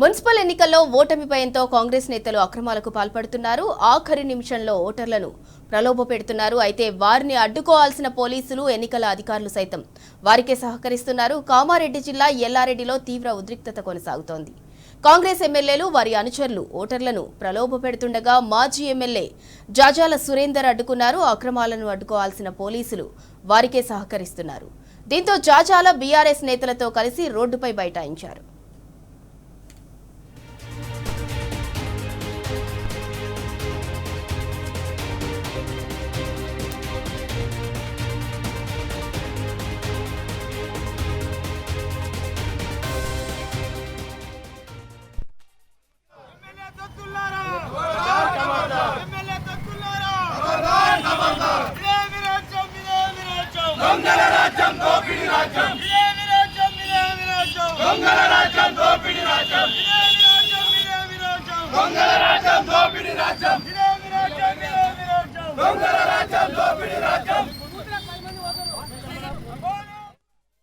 Municipal ఎన్నికల్లో ఓటమి భయంతో కాంగ్రెస్ నేతలు అక్రమాలకు పాల్పడుతున్నారు. ఆఖరి నిమిషంలో ఓటర్లను ప్రలోభపెడుతున్నారు. అయితే వారిని అడ్డుకోవాల్సిన పోలీసులు, ఎన్నికల అధికారులు సైతం వారికే సహకరిస్తున్నారు. కామారెడ్డి జిల్లా ఎల్లారెడ్డిలో తీవ్ర ఉద్రిక్తత కొనసాగుతోంది. కాంగ్రెస్ ఎమ్మెల్యేలు, వారి అనుచరులు ఓటర్లను ప్రలోభపెడుతుండగా మాజీ ఎమ్మెల్యే జాజాల సురేందర్ అడ్డుకున్నారు. అక్రమాలను అడ్డుకోవాల్సిన పోలీసులు వారికే సహకరిస్తున్నారు. దీంతో జాజాల బీఆర్ఎస్ నేతలతో కలిసి రోడ్డుపై బైఠాయించారు. దొంగల రాజ్యం దోపిడీ రాజ్యం